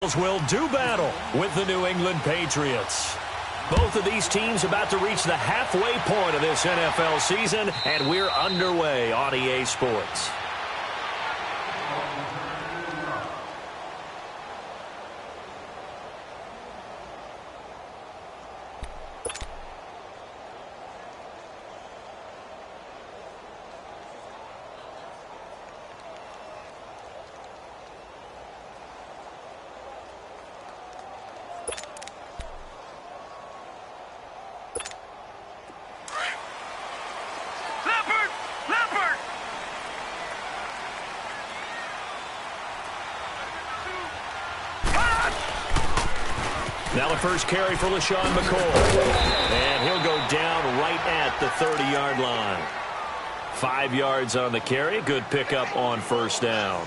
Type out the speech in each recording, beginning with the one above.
Will do battle with the New England Patriots. Both of these teams about to reach the halfway point of this NFL season, and we're underway on EA Sports. Now the first carry for LaShawn McCoy. And he'll go down right at the 30-yard line. 5 yards on the carry. Good pickup on first down.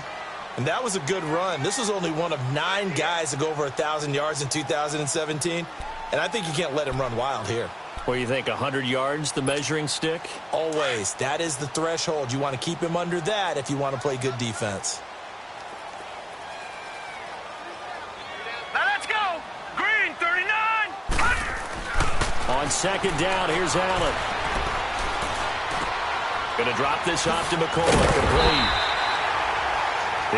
And that was a good run. This was only one of 9 guys to go over 1,000 yards in 2017. And I think you can't let him run wild here. Well, you think 100 yards, the measuring stick? Always. That is the threshold. You want to keep him under that if you want to play good defense. On second down, here's Allen. Going to drop this off to McCoy. Complete.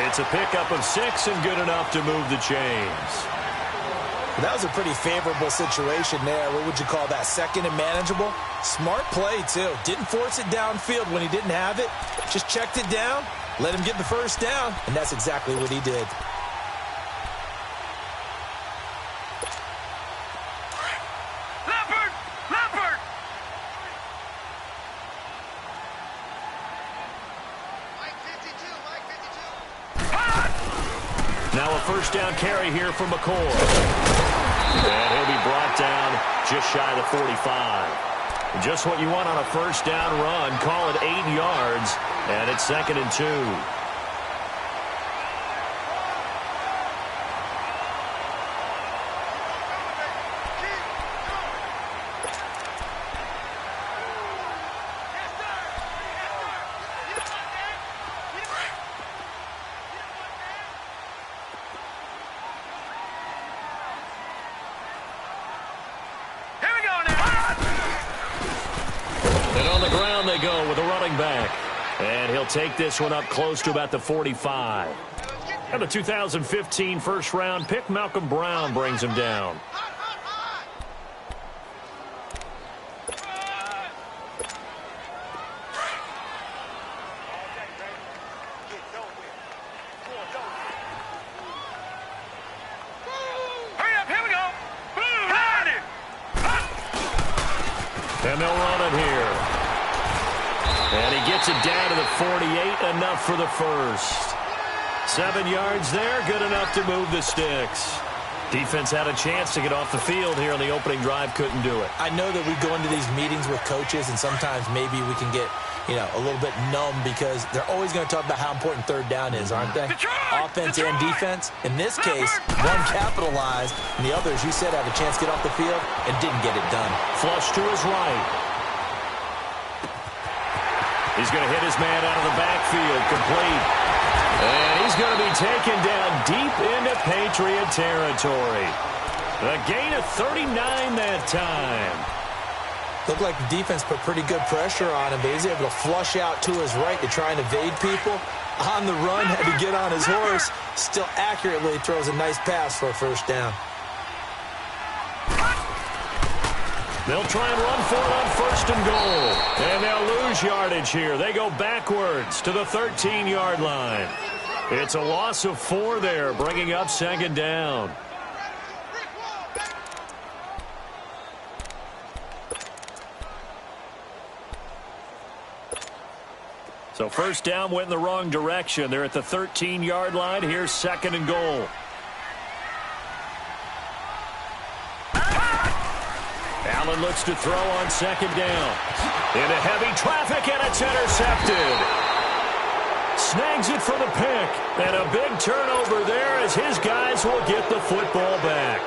It's a pickup of 6 and good enough to move the chains. That was a pretty favorable situation there. What would you call that? Second and manageable? Smart play, too. Didn't force it downfield when he didn't have it. Just checked it down, let him get the first down, and that's exactly what he did. Now a first down carry here for McCoy. And he'll be brought down just shy of the 45. Just what you want on a first down run. Call it 8 yards, and it's 2nd and 2. And on the ground they go with a running back. And he'll take this one up close to about the 45. And the 2015 first-round pick, Malcolm Brown, brings him down. And they'll run it here. And he gets it down to the 48, enough for the first. 7 yards there, good enough to move the sticks. Defense had a chance to get off the field here on the opening drive, couldn't do it. I know that we go into these meetings with coaches, and sometimes maybe we can get, a little bit numb because they're always going to talk about how important third down is, aren't they? Offense and defense. In this case, one capitalized, and the other, as you said, had a chance to get off the field and didn't get it done. Flush to his right. He's going to hit his man out of the backfield, complete. And he's going to be taken down deep into Patriot territory. A gain of 39 that time. Looked like the defense put pretty good pressure on him, but he's able to flush out to his right to try and evade people. On the run, had to get on his horse. Still accurately throws a nice pass for a first down. They'll try and run for it on 1st and goal. And they'll lose yardage here. They go backwards to the 13-yard line. It's a loss of 4 there, bringing up 2nd down. So first down went in the wrong direction. They're at the 13-yard line. Here's 2nd and goal. Allen looks to throw on 2nd down. Into heavy traffic, and it's intercepted. Snags it for the pick. And a big turnover there as his guys will get the football back.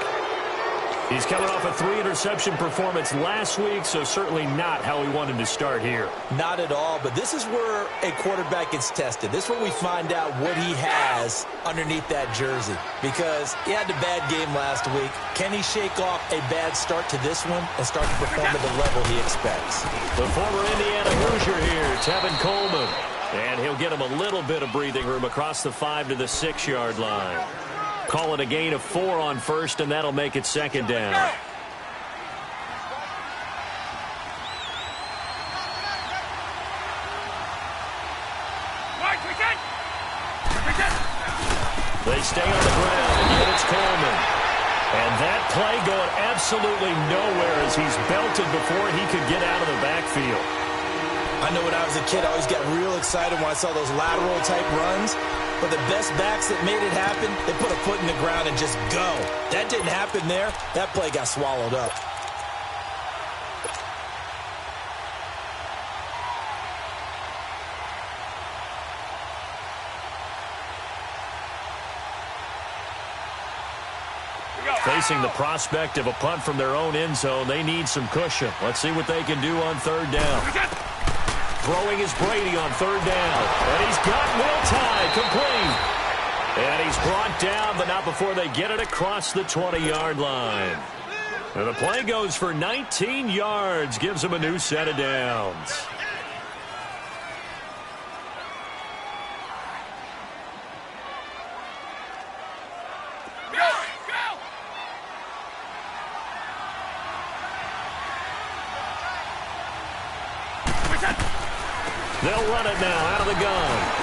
He's coming off a 3-interception performance last week, so certainly not how he wanted to start here. Not at all, but this is where a quarterback gets tested. This is where we find out what he has underneath that jersey, because he had a bad game last week. Can he shake off a bad start to this one and start to perform at the level he expects? The former Indiana Hoosier here, Tevin Coleman, and he'll get him a little bit of breathing room across the 5 to the 6-yard line. Call it a gain of 4 on first, and that'll make it second down. They stay on the ground, and yet it's Coleman. And that play going absolutely nowhere as he's belted before he could get out of the backfield. I know when I was a kid, I always got real excited when I saw those lateral-type runs. But the best backs that made it happen, they put a foot in the ground and just go. That didn't happen there. That play got swallowed up. Facing the prospect of a punt from their own end zone, they need some cushion. Let's see what they can do on third down. Throwing is Brady on third down. And he's got Will Tye complete. And he's brought down, but not before they get it across the 20-yard line. And the play goes for 19 yards, gives him a new set of downs. They'll run it now out of the gun.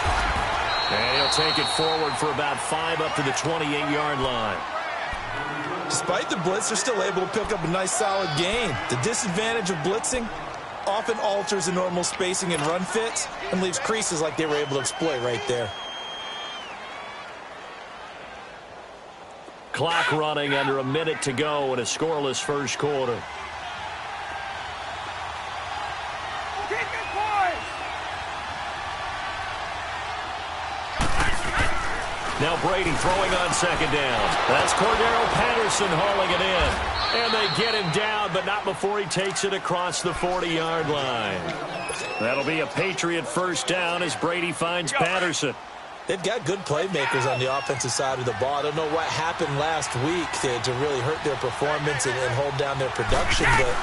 And he'll take it forward for about 5 up to the 28-yard line. Despite the blitz, they're still able to pick up a nice, solid gain. The disadvantage of blitzing often alters the normal spacing and run fits and leaves creases like they were able to exploit right there. Clock running under a minute to go in a scoreless first quarter. Now Brady throwing on second down. That's Cordero Patterson hauling it in. And they get him down, but not before he takes it across the 40-yard line. That'll be a Patriot first down as Brady finds Patterson. They've got good playmakers on the offensive side of the ball. I don't know what happened last week to really hurt their performance and hold down their production, but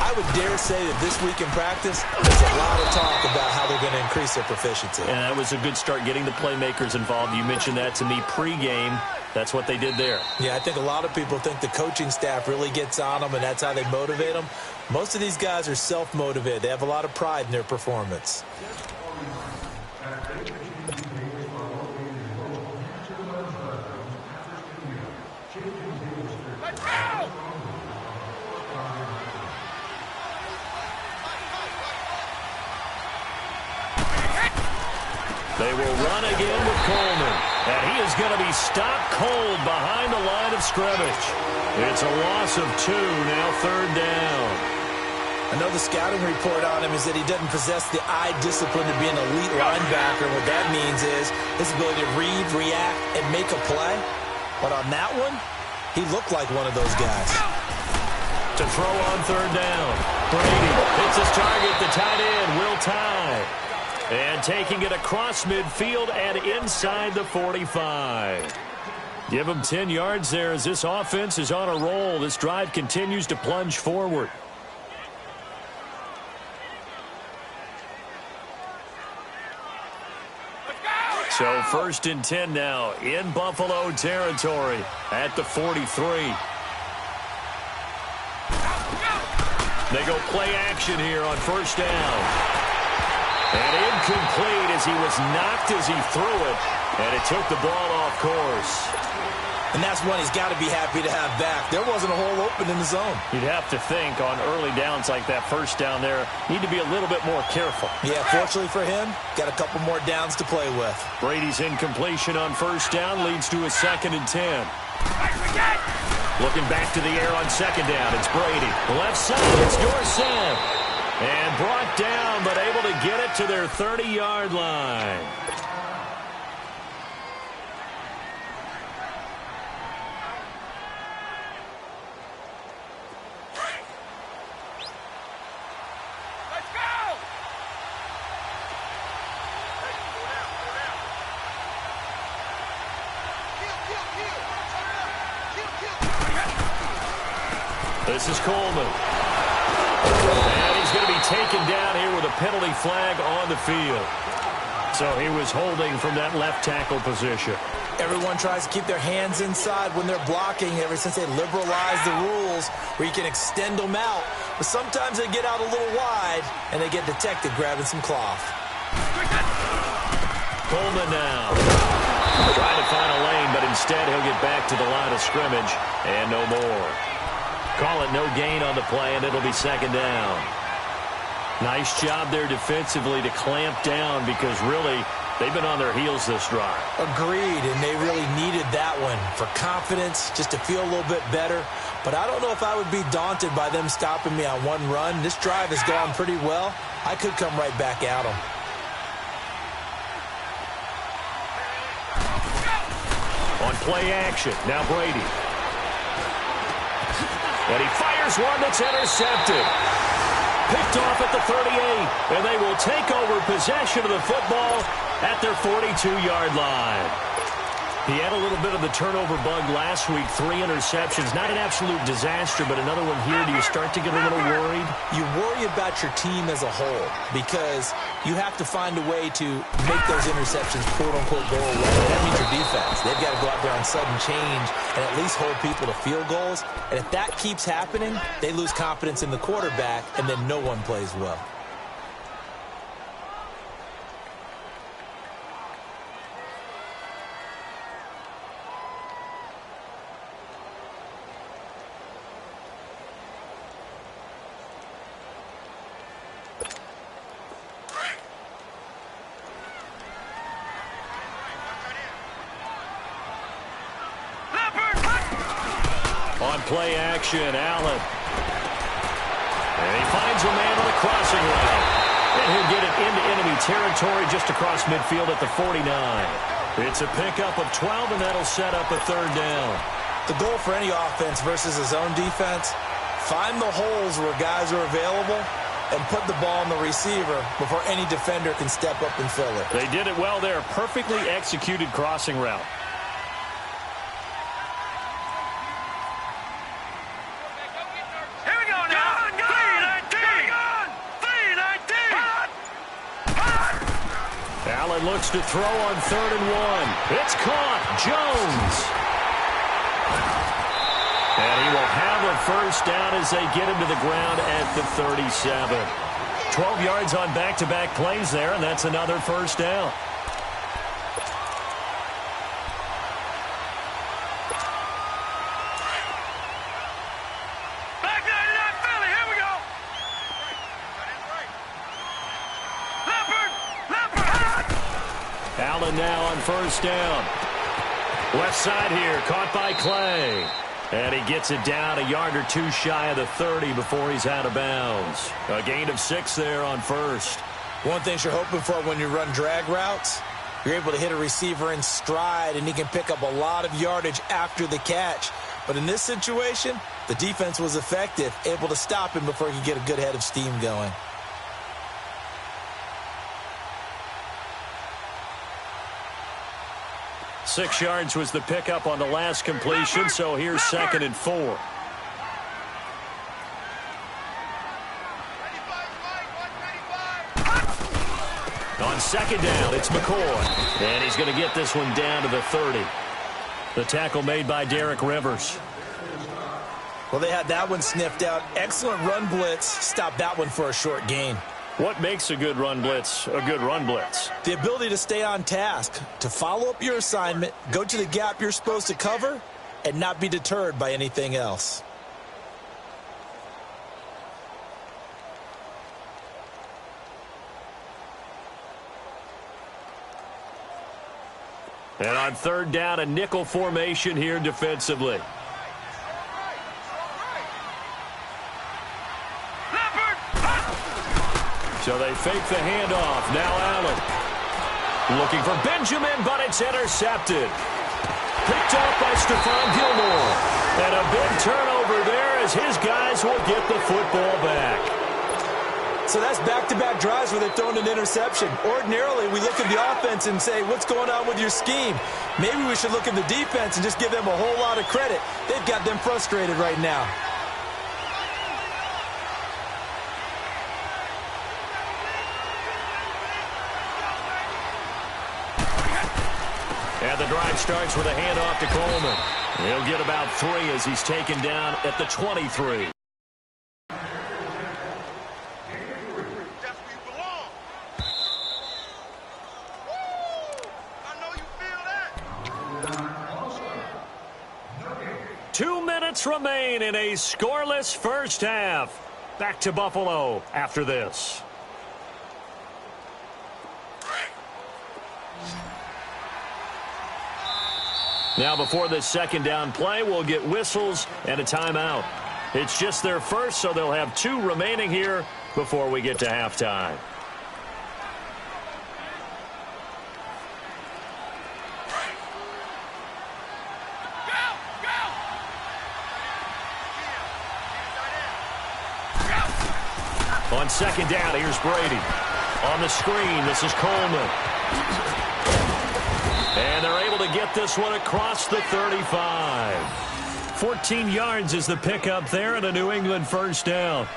I would dare say that this week in practice, there's a lot of talk about how they're going to increase their proficiency. And that was a good start getting the playmakers involved. You mentioned that to me pregame. That's what they did there. Yeah, I think a lot of people think the coaching staff really gets on them, and that's how they motivate them. Most of these guys are self-motivated. They have a lot of pride in their performance. They will run again with Coleman. And he is going to be stopped cold behind the line of scrimmage. It's a loss of 2, now third down. I know the scouting report on him is that he doesn't possess the eye discipline to be an elite linebacker. What that means is his ability to read, react, and make a play. But on that one, he looked like one of those guys. To throw on third down. Brady hits his target, the tight end, Will Tye. And taking it across midfield and inside the 45. Give him 10 yards there as this offense is on a roll. This drive continues to plunge forward. So first and 10 now in Buffalo territory at the 43. They go play action here on first down. And incomplete as he was knocked as he threw it. And it took the ball off course. And that's one he's got to be happy to have back. There wasn't a hole open in the zone. You'd have to think on early downs like that first down there, need to be a little bit more careful. Yeah, fortunately for him, got a couple more downs to play with. Brady's incompletion on first down leads to a 2nd and 10. Looking back to the air on second down, it's Brady. Left side, it's Dorsett. And brought down, but able to get it to their 30-yard line. This is Coleman. And he's going to be taken down here with a penalty flag on the field. So he was holding from that left tackle position. Everyone tries to keep their hands inside when they're blocking ever since they liberalized the rules where you can extend them out. But sometimes they get out a little wide and they get detected grabbing some cloth. Coleman now. Trying to find a lane, but instead he'll get back to the line of scrimmage and no more. Call it no gain on the play, and it'll be second down. Nice job there defensively to clamp down because really they've been on their heels this drive. Agreed, and they really needed that one for confidence, just to feel a little bit better. But I don't know if I would be daunted by them stopping me on one run. This drive has gone pretty well. I could come right back at them. On play action, now Brady. And he fires one that's intercepted. Picked off at the 38, and they will take over possession of the football at their 42-yard line. He had a little bit of the turnover bug last week, 3 interceptions. Not an absolute disaster, but another one here. Do you start to get a little worried? You worry about your team as a whole because you have to find a way to make those interceptions, quote-unquote, go away. That means your defense. They've got to go out there on sudden change and at least hold people to field goals. And if that keeps happening, they lose confidence in the quarterback, and then no one plays well. On play action, Allen. And he finds a man on the crossing route. And he'll get it into enemy territory just across midfield at the 49. It's a pickup of 12, and that'll set up a third down. The goal for any offense versus his own defense, find the holes where guys are available and put the ball on the receiver before any defender can step up and fill it. They did it well there. Perfectly executed crossing route. Allen looks to throw on 3rd and 1. It's caught. Jones. And he will have a first down as they get him to the ground at the 37. 12 yards on back-to-back plays there, and that's another first down. Allen now on first down. Left side here, caught by Clay. And he gets it down a yard or two shy of the 30 before he's out of bounds. A gain of 6 there on first. One thing you're hoping for when you run drag routes, you're able to hit a receiver in stride, and he can pick up a lot of yardage after the catch. But in this situation, the defense was effective, able to stop him before he could get a good head of steam going. Six yards was the pickup on the last completion, so here's 2nd and 4. On 2nd down, it's McCoy. And he's going to get this one down to the 30. The tackle made by Derek Rivers. Well, they had that one sniffed out. Excellent run blitz. Stopped that one for a short gain. What makes a good run blitz a good run blitz? The ability to stay on task, to follow up your assignment, go to the gap you're supposed to cover, and not be deterred by anything else. And on 3rd down, a nickel formation here defensively. So they fake the handoff. Now Allen. Looking for Benjamin, but it's intercepted. Picked off by Stephon Gilmore. And a big turnover there as his guys will get the football back. So that's back-to-back drives where they're throwing an interception. Ordinarily, we look at the offense and say, what's going on with your scheme? Maybe we should look at the defense and just give them a whole lot of credit. They've got them frustrated right now. And the drive starts with a handoff to Coleman. He'll get about 3 as he's taken down at the 23. That's where you belong. Woo! I know you feel that. 2 minutes remain in a scoreless first half. Back to Buffalo after this. Now before this second down play, we'll get whistles and a timeout. It's just their first, so they'll have 2 remaining here before we get to halftime. On second down, here's Brady. On the screen, this is Coleman. And they're able to get this one across the 35. 14 yards is the pickup there and a New England first down.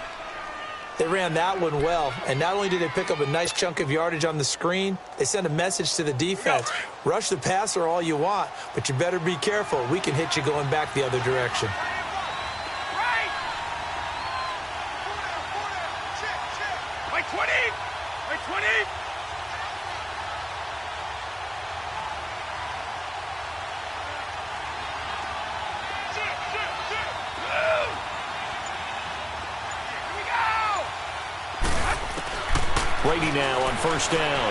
They ran that one well, and not only did they pick up a nice chunk of yardage on the screen, they sent a message to the defense. Rush the passer all you want, but you better be careful. We can hit you going back the other direction. Wait, 20! Wait, 20! Brady now on first down.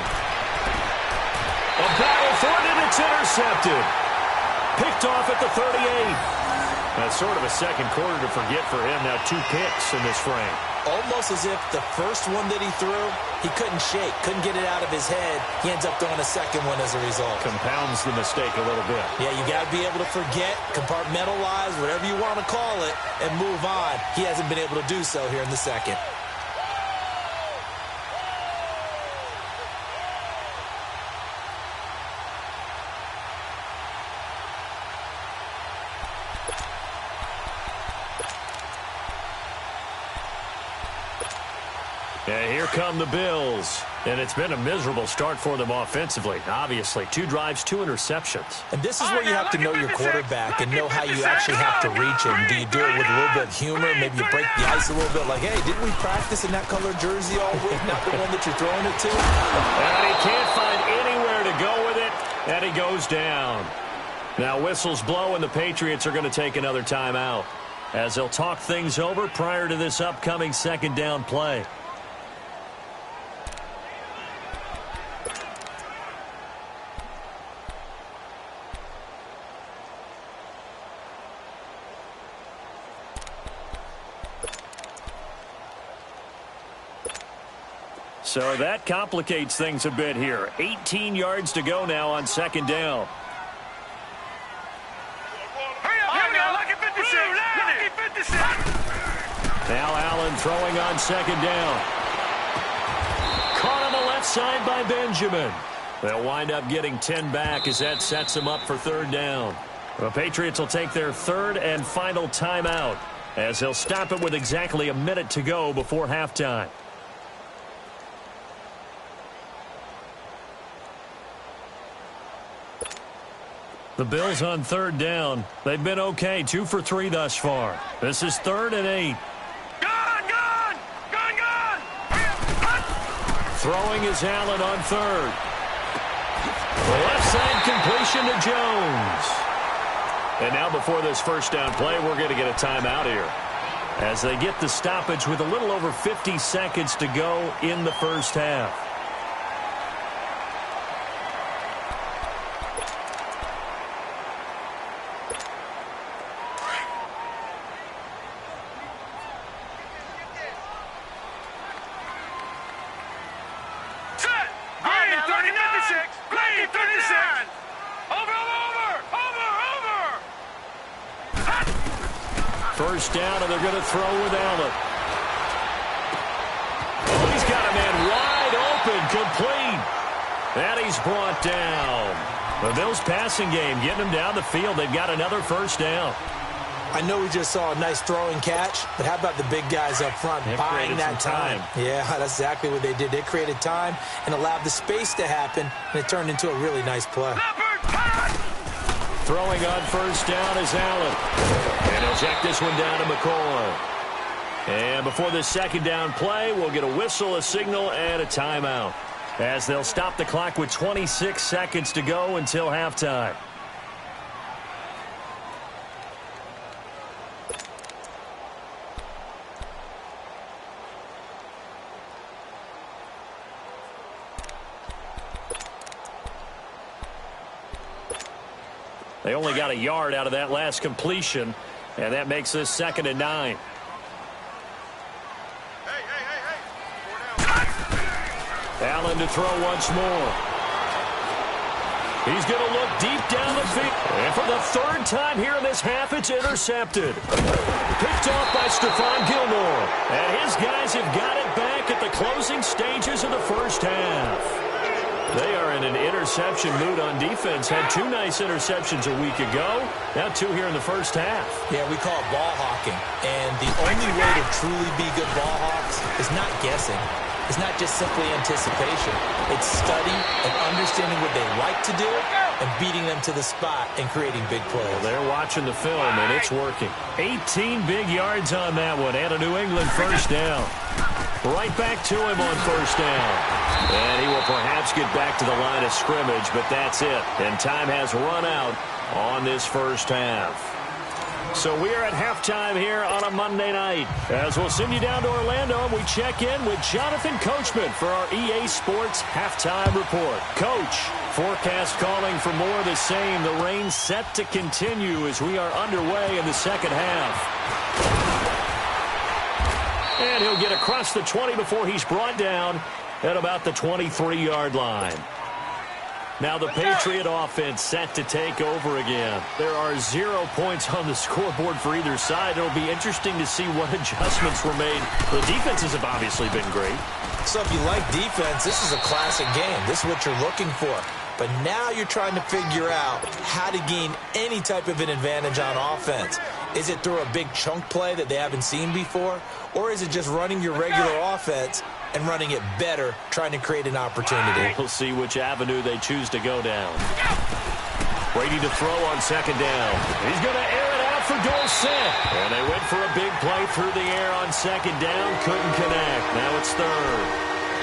A battle for it, and it's intercepted. Picked off at the 38. That's sort of a second quarter to forget for him. Now 2 picks in this frame. Almost as if the first one that he threw, he couldn't shake, couldn't get it out of his head. He ends up throwing a second one as a result. Compounds the mistake a little bit. Yeah, you got to be able to forget, compartmentalize, whatever you want to call it, and move on. He hasn't been able to do so here in the second. Yeah, here come the Bills. And it's been a miserable start for them offensively. Obviously, 2 drives, 2 interceptions. And this is where you have to know your quarterback and know how you actually have to reach him. Do you do it with a little bit of humor? Maybe you break the ice a little bit like, hey, didn't we practice in that colored jersey all week? Not the one that you're throwing it to? And he can't find anywhere to go with it, and he goes down. Now whistles blow, and the Patriots are going to take another timeout as they'll talk things over prior to this upcoming second down play. So that complicates things a bit here. 18 yards to go now on second down. Now Allen throwing on second down. Caught on the left side by Benjamin. They'll wind up getting 10 back as that sets them up for third down. The Patriots will take their third and final timeout as they'll stop it with exactly a minute to go before halftime. The Bills on third down. They've been okay, 2 for 3 thus far. This is 3rd and 8. Gone! Throwing is Allen on third. The left side completion to Jones. And now before this first down play, we're going to get a timeout here as they get the stoppage with a little over 50 seconds to go in the first half. First down, and they're going to throw with Allen. Oh, he's And he's brought down. The Bills' passing game getting them down the field. They've got another first down. I know we just saw a nice throwing catch, but how about the big guys up front buying that time? Yeah, that's exactly what they did. They created time and allowed the space to happen, and it turned into a really nice play. Throwing on first down is Allen. And he'll check this one down to McCoy. And before this second down play, we'll get a whistle, a signal, and a timeout, as they'll stop the clock with 26 seconds to go until halftime. They only got a yard out of that last completion, and that makes this 2nd and 9. Allen to throw once more. He's going to look deep down the field. And for the 3rd time here in this half, it's intercepted. Picked off by Stephon Gilmore. And his guys have got it back at the closing stages of the first half. They are in an interception mood on defense. Had 2 nice interceptions a week ago. Now 2 here in the first half. Yeah, we call it ball hawking. And the only way to truly be good ball hawks is not guessing. It's not just simply anticipation. It's study and understanding what they like to do and beating them to the spot and creating big plays. Well, they're watching the film, and it's working. 18 big yards on that one, and a New England first down. Right back to him on first down. And he will perhaps get back to the line of scrimmage, but that's it. And time has run out on this first half. So we are at halftime here on a Monday night, as we'll send you down to Orlando and we check in with Jonathan Coachman for our EA Sports Halftime Report. Coach, forecast calling for more of the same. The rain set to continue as we are underway in the second half. And he'll get across the 20 before he's brought down at about the 23-yard line. Now the Patriot offense set to take over again. There are 0 points on the scoreboard for either side. It'll be interesting to see what adjustments were made. The defenses have obviously been great. So if you like defense, this is a classic game. This is what you're looking for. But now you're trying to figure out how to gain any type of an advantage on offense. Is it through a big chunk play that they haven't seen before? Or is it just running your regular offense and running it better, trying to create an opportunity? We'll see which avenue they choose to go down. Brady to throw on second down. He's going to air it out for Dorsett. And they went for a big play through the air on second down. Couldn't connect. Now it's third.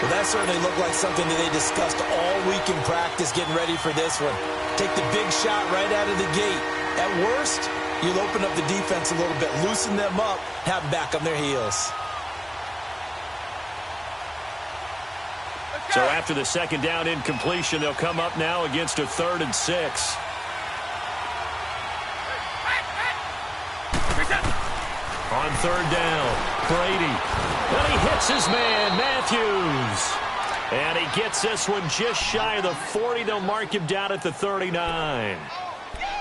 Well, that certainly looked like something that they discussed all week in practice getting ready for this one. Take the big shot right out of the gate. At worst, you'll open up the defense a little bit, loosen them up, have them back on their heels. So after the second down incompletion, they'll come up now against a 3rd and 6. On third down, Brady. And he hits his man, Matthews. And he gets this one just shy of the 40. They'll mark him down at the 39.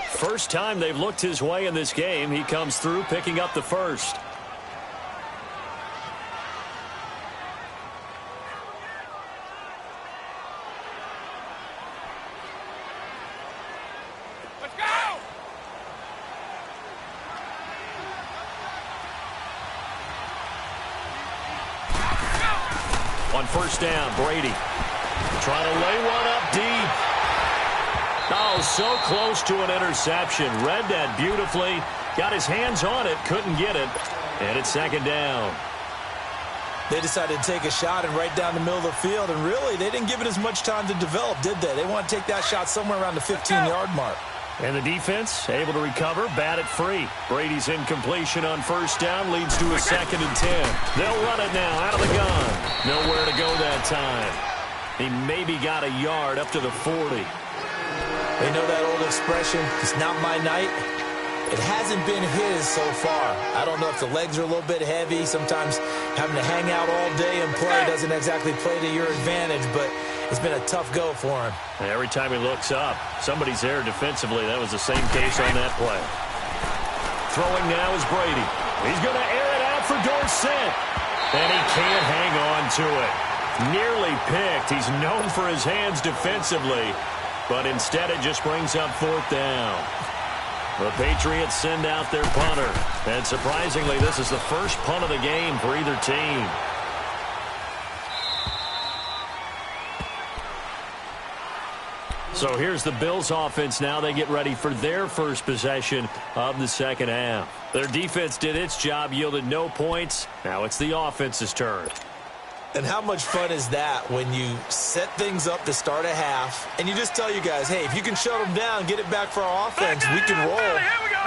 First time they've looked his way in this game. He comes through, picking up the first. On first down, Brady trying to lay one up deep. Oh, so close to an interception. Read that beautifully. Got his hands on it, couldn't get it. And it's second down. They decided to take a shot and right down the middle of the field, and really, they didn't give it as much time to develop, did they? They want to take that shot somewhere around the 15-yard mark. And the defense able to recover, bat it free. Brady's incompletion on first down leads to a 2nd and 10. They'll run it now out of the gun. Nowhere to go that time. He maybe got a yard up to the 40. They know that old expression, it's not my night. It hasn't been his so far. I don't know if the legs are a little bit heavy. Sometimes having to hang out all day and play doesn't exactly play to your advantage, but it's been a tough go for him. And every time he looks up, somebody's there defensively. That was the same case on that play. Throwing now is Brady. He's going to air it out for Dorsett. And he can't hang on to it. Nearly picked. He's known for his hands defensively, but instead it just brings up 4th down. The Patriots send out their punter, and surprisingly, this is the first punt of the game for either team. So here's the Bills offense now. They get ready for their first possession of the second half. Their defense did its job, yielded no points. Now it's the offense's turn. And how much fun is that when you set things up to start a half and you just tell you guys, hey, if you can shut them down, get it back for our offense, we can roll.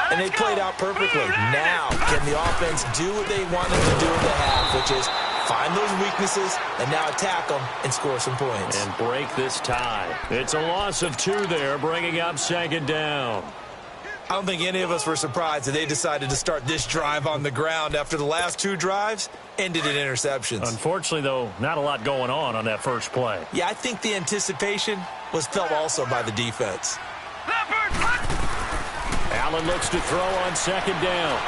And they played out perfectly. Now, can the offense do what they wanted to do in the half, which is find those weaknesses and now attack them and score some points. And break this tie. It's a loss of 2 there, bringing up 2nd down. I don't think any of us were surprised that they decided to start this drive on the ground after the last 2 drives ended in interceptions. Unfortunately, though, not a lot going on that first play. Yeah, I think the anticipation was felt also by the defense. Allen looks to throw on 2nd down.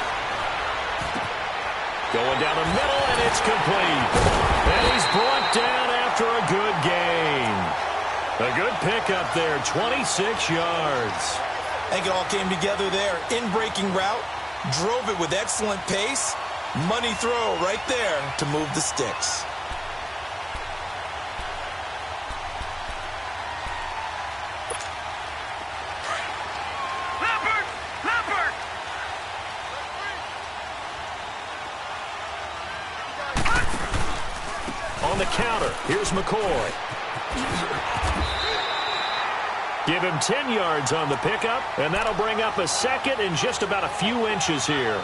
Going down the middle, and it's complete. And he's brought down after a good gain. A good pickup there, 26 yards. I think it all came together there. In-breaking route, drove it with excellent pace. Money throw right there to move the sticks. On the counter, here's McCoy. Give him 10 yards on the pickup, and that'll bring up a 2nd and just about a few inches here.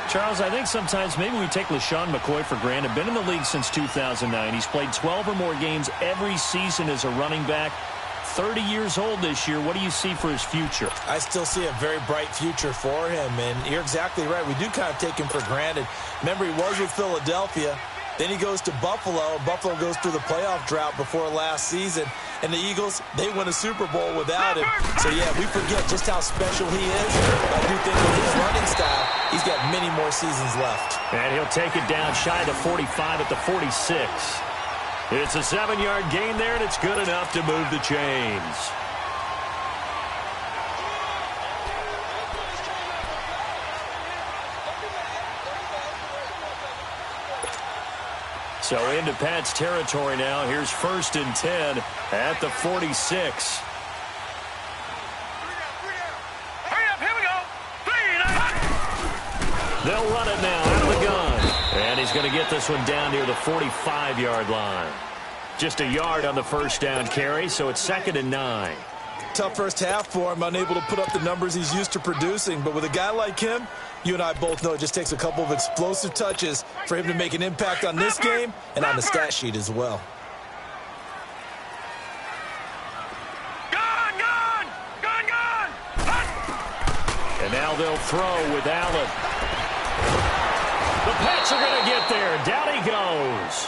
Charles, I think sometimes maybe we take LaShawn McCoy for granted. Been in the league since 2009. He's played 12 or more games every season as a running back. 30 years old this year. What do you see for his future? I still see a very bright future for him, and you're exactly right. We do kind of take him for granted. Remember, he was with Philadelphia. Then he goes to Buffalo. Buffalo goes through the playoff drought before last season. And the Eagles, they win a Super Bowl without him. So, yeah, we forget just how special he is. I do think with his running style, he's got many more seasons left. And he'll take it down shy of 45 at the 46. It's a 7-yard gain there, and it's good enough to move the chains. So into Pat's territory now. Here's 1st and 10 at the 46. Hurry up, here we go. 3, They'll run it now out of the gun. And he's going to get this one down near the 45-yard line. Just a yard on the first down carry, so it's 2nd and 9. Tough first half for him, unable to put up the numbers he's used to producing. But with a guy like him, you and I both know it just takes a couple of explosive touches for him to make an impact on this game and on the stat sheet as well. Gone! And now they'll throw with Allen. The Pats are going to get there. Down he goes.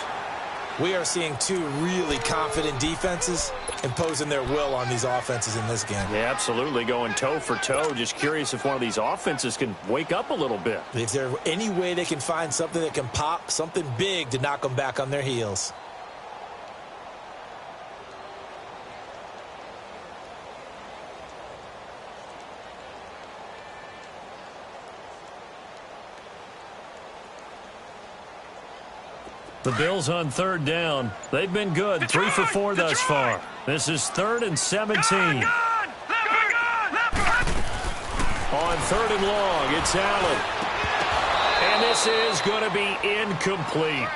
We are seeing 2 really confident defenses imposing their will on these offenses in this game. Yeah, absolutely, going toe for toe. Just curious if one of these offenses can wake up a little bit. Is there any way they can find something that can pop, something big to knock them back on their heels? The Bills on 3rd down. They've been good. 3 for 4 thus far. This is 3rd and 17. On 3rd and long, it's Allen. And this is going to be incomplete.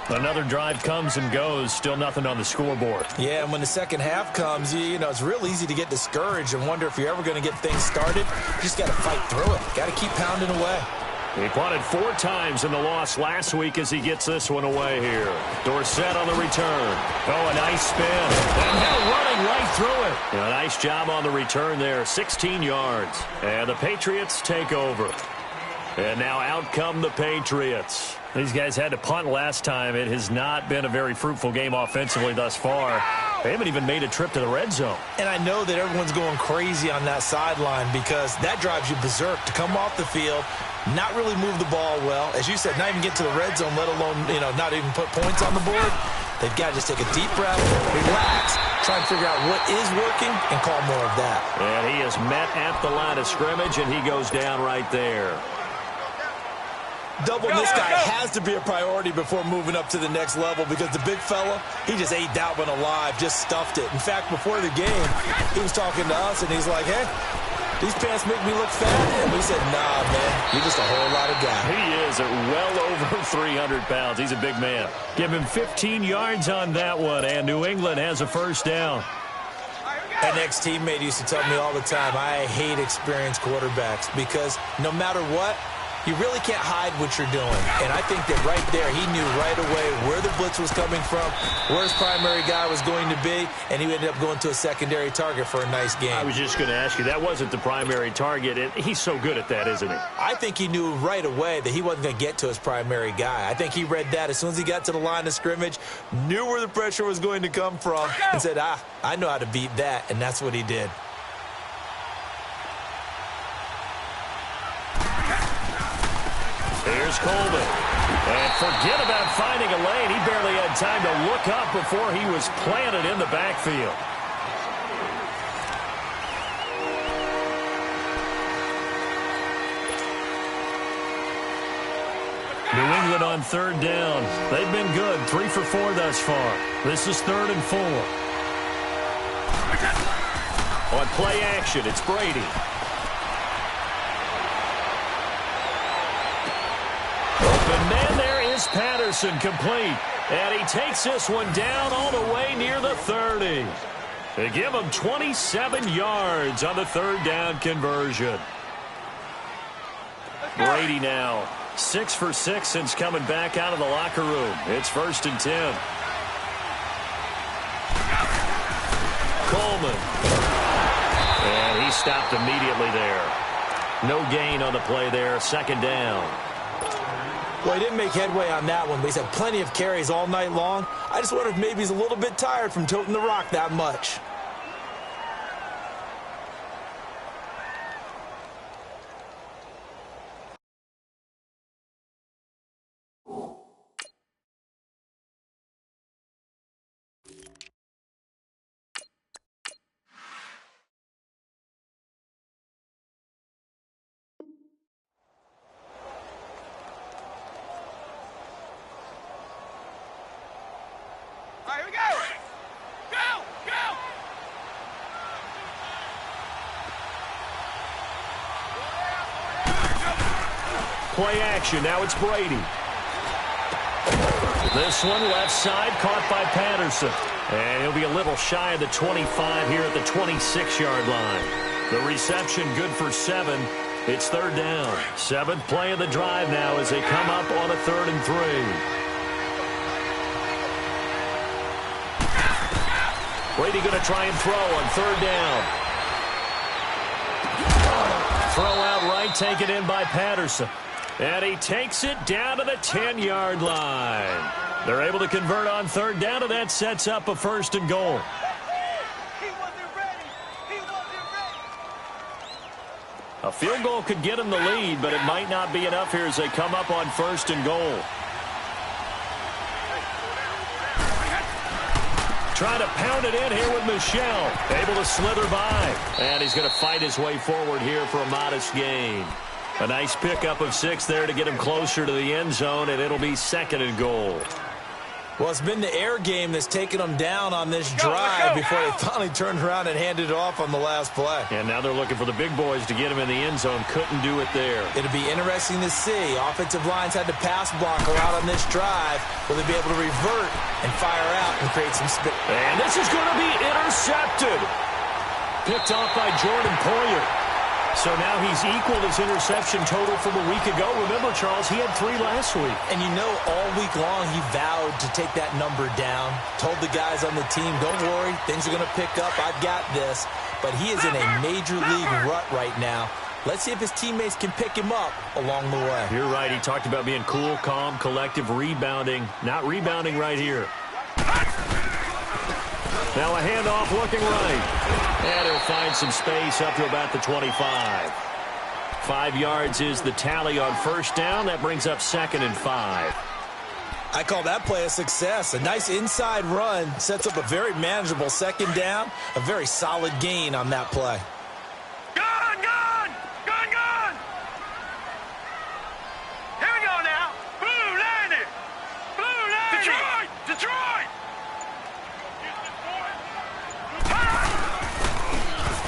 Another drive comes and goes. Still nothing on the scoreboard. Yeah, and when the second half comes, you know, it's real easy to get discouraged and wonder if you're ever going to get things started. You just got to fight through it. Got to keep pounding away. He punted 4 times in the loss last week as he gets this one away here. Dorsett on the return. Oh, a nice spin. And now running right through it. A nice job on the return there. 16 yards. And the Patriots take over. And now out come the Patriots. These guys had to punt last time. It has not been a very fruitful game offensively thus far. They haven't even made a trip to the red zone. And I know that everyone's going crazy on that sideline because that drives you berserk to come off the field, not really move the ball well. As you said, not even get to the red zone, let alone, you know, not even put points on the board. They've got to just take a deep breath, relax, try and figure out what is working, and call more of that. And he is met at the line of scrimmage, and he goes down right there. Doubling this guy has to be a priority before moving up to the next level because the big fella, he just ate that one alive, just stuffed it. In fact, before the game, he was talking to us, and he's like, hey, these pants make me look fat. And we said, nah, man, you're just a whole lot of guy. He is at well over 300 pounds. He's a big man. Give him 15 yards on that one, and New England has a first down. An ex-teammate used to tell me all the time, I hate experienced quarterbacks because no matter what, you really can't hide what you're doing. And I think that right there, he knew right away where the blitz was coming from, where his primary guy was going to be, and he ended up going to a secondary target for a nice game. I was just going to ask you, that wasn't the primary target, and he's so good at that, isn't he? I think he knew right away that he wasn't going to get to his primary guy. I think he read that as soon as he got to the line of scrimmage, knew where the pressure was going to come from, and said, I know how to beat that, and that's what he did. Here's Coleman. And forget about finding a lane. He barely had time to look up before he was planted in the backfield. New England on third down. They've been good. 3 for 4 thus far. This is 3rd and 4. On play action, it's Brady. Open man, there is Patterson, complete. And he takes this one down all the way near the 30. They give him 27 yards on the 3rd down conversion. Brady now 6 for 6 since coming back out of the locker room. It's 1st and 10. Coleman. And he stopped immediately there. No gain on the play there. 2nd down. Well, he didn't make headway on that one, but he's had plenty of carries all night long. I just wonder if maybe he's a little bit tired from toting the rock that much. Here we go! Go! Go! Play action. Now it's Brady. This one left side caught by Patterson. And he'll be a little shy of the 25 here at the 26-yard line. The reception good for 7. It's 3rd down. 7th play of the drive now as they come up on a 3rd and 3. Brady going to try and throw on 3rd down. Throw out right, taken in by Patterson. And he takes it down to the 10-yard line. They're able to convert on 3rd down, and that sets up a 1st and goal. A field goal could get him the lead, but it might not be enough here as they come up on 1st and goal. Trying to pound it in here with Michel. Able to slither by. And he's going to fight his way forward here for a modest gain. A nice pickup of 6 there to get him closer to the end zone, and it'll be 2nd and goal. Well, it's been the air game that's taken them down on this drive before they finally turned around and handed it off on the last play. And now they're looking for the big boys to get him in the end zone. Couldn't do it there. It'll be interesting to see. Offensive lines had to pass block a lot on this drive. Will they be able to revert and fire out and create some space? And this is going to be intercepted. Picked off by Jordan Poyer. So now he's equaled his interception total from a week ago. Remember, Charles, he had 3 last week. And you know, all week long he vowed to take that number down. Told the guys on the team, don't worry, things are going to pick up. I've got this. But he is in a major league rut right now. Let's see if his teammates can pick him up along the way. You're right. He talked about being cool, calm, collective, rebounding. Not rebounding right here. Now a handoff looking right. And he'll find some space up to about the 25. 5 yards is the tally on 1st down. That brings up 2nd and 5. I call that play a success. A nice inside run sets up a very manageable second down, a very solid gain on that play. Gun! Here we go now. Blue landed! Detroit!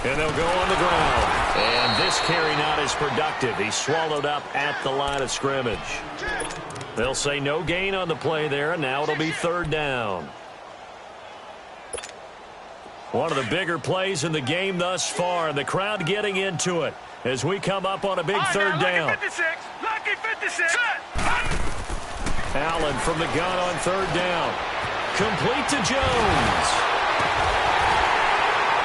And they'll go on the ground. And this carry not as productive. He's swallowed up at the line of scrimmage. They'll say no gain on the play there, and now it'll be third down. One of the bigger plays in the game thus far, and the crowd getting into it as we come up on a big third down. Lucky 56. Allen from the gun on third down. Complete to Jones.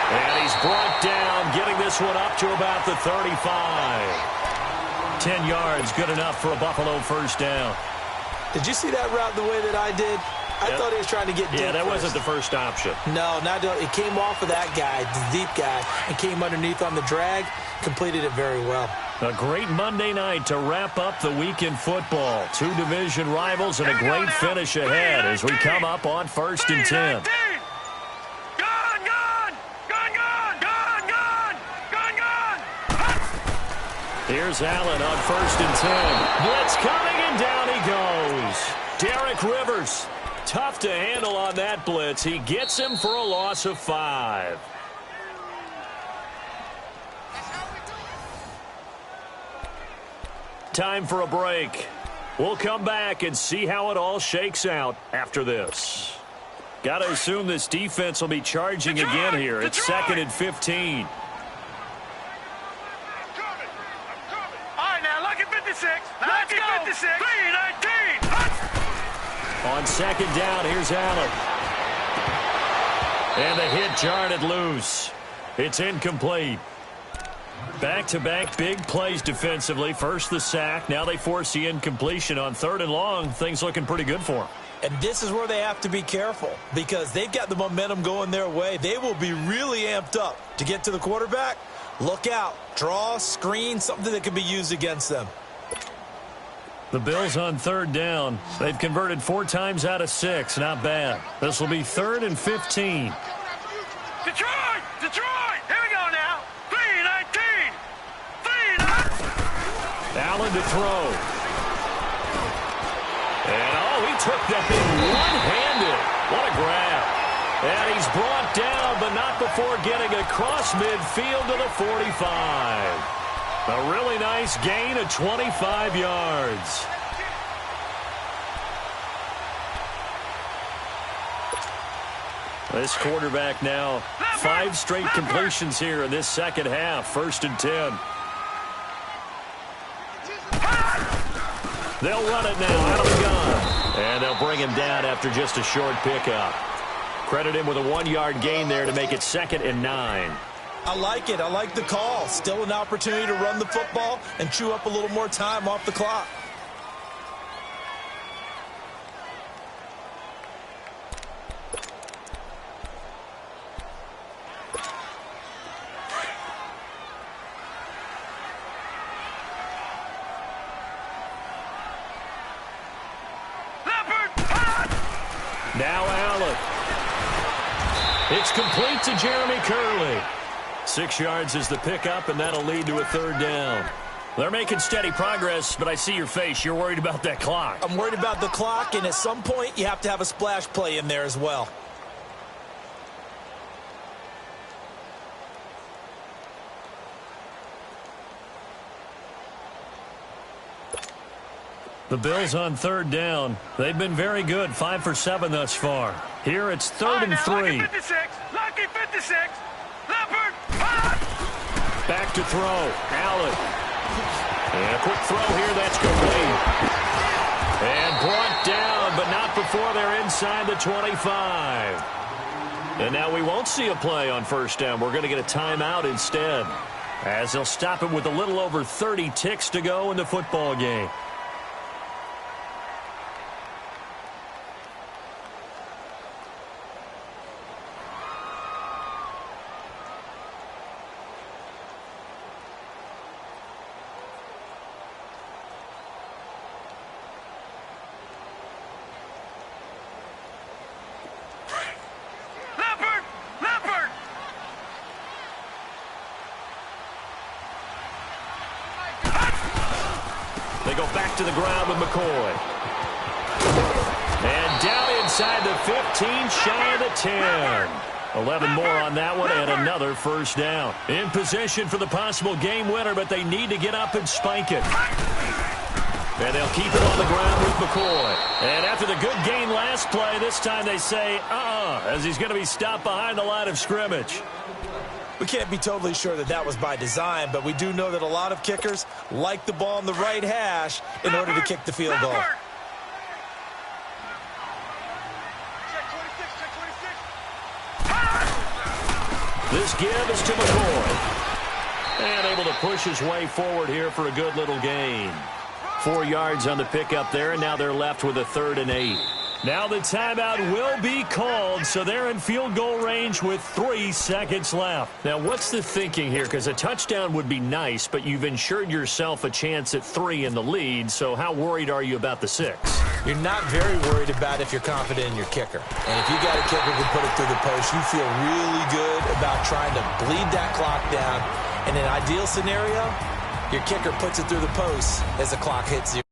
And he's brought down, getting this one up to about the 35. 10 yards, good enough for a Buffalo first down. Did you see that route the way that I did? I thought he was trying to get deep. Yeah, that first. wasn't the first option. No, it came off of that guy, the deep guy, and came underneath on the drag, completed it very well. A great Monday night to wrap up the week in football. Two division rivals and a great finish ahead as we come up on 1st and 10. Here's Allen on 1st and 10. Blitz coming, and down he goes. Derek Rivers, tough to handle on that blitz. He gets him for a loss of 5. Time for a break. We'll come back and see how it all shakes out after this. Got to assume this defense will be charging again here. It's 2nd and 15. Let's go! 56. 3-19. On 2nd down, here's Allen. And the hit jarred it loose. It's incomplete. Back-to-back big plays defensively. First the sack. Now they force the incompletion on 3rd and long. Things looking pretty good for them. And this is where they have to be careful because they've got the momentum going their way. They will be really amped up to get to the quarterback. Look out. Draw, screen, something that can be used against them. The Bills on 3rd down. They've converted 4 times out of 6. Not bad. This will be 3rd and 15. Detroit! Here we go now. 3-19. Allen to throw. And, he took that thing one-handed. What a grab. And he's brought down, but not before getting across midfield to the 45. A really nice gain of 25 yards. This quarterback now, 5 straight completions here in this second half. 1st and 10. They'll run it now out of the gun. And they'll bring him down after just a short pickup. Credit him with a 1-yard gain there to make it 2nd and 9. I like it. I like the call. Still an opportunity to run the football and chew up a little more time off the clock. Now Allen. It's complete to Jeremy Curley. 6 yards is the pickup, and that'll lead to a 3rd down. They're making steady progress, but I see your face. You're worried about that clock. I'm worried about the clock, and at some point, you have to have a splash play in there as well. The Bills on 3rd down. They've been very good, 5 for 7 thus far. Here it's 3rd and 3. Lucky 56. Leopard. Back to throw. Allen. And a quick throw here. That's complete. And brought down, but not before they're inside the 25. And now we won't see a play on 1st down. We're going to get a timeout instead, as they'll stop it with a little over 30 ticks to go in the football game. back to the ground with McCoy. And down inside the 15, shy of the 10. 11 more on that one and another first down. In position for the possible game winner, but they need to get up and spike it. And they'll keep it on the ground with McCoy. And after the good gain last play, this time they say, as he's going to be stopped behind the line of scrimmage. We can't be totally sure that that was by design, but we do know that a lot of kickers like the ball in the right hash in order to kick the field goal. This give is to McCoy. And able to push his way forward here for a good little gain. 4 yards on the pickup there, and now they're left with a 3rd and 8. Now the timeout will be called, so they're in field goal range with 3 seconds left. Now, what's the thinking here? Because a touchdown would be nice, but you've ensured yourself a chance at 3 in the lead, so how worried are you about the 6? You're not very worried about if you're confident in your kicker. And if you got a kicker who can put it through the post, you feel really good about trying to bleed that clock down. In an ideal scenario, your kicker puts it through the post as the clock hits 0.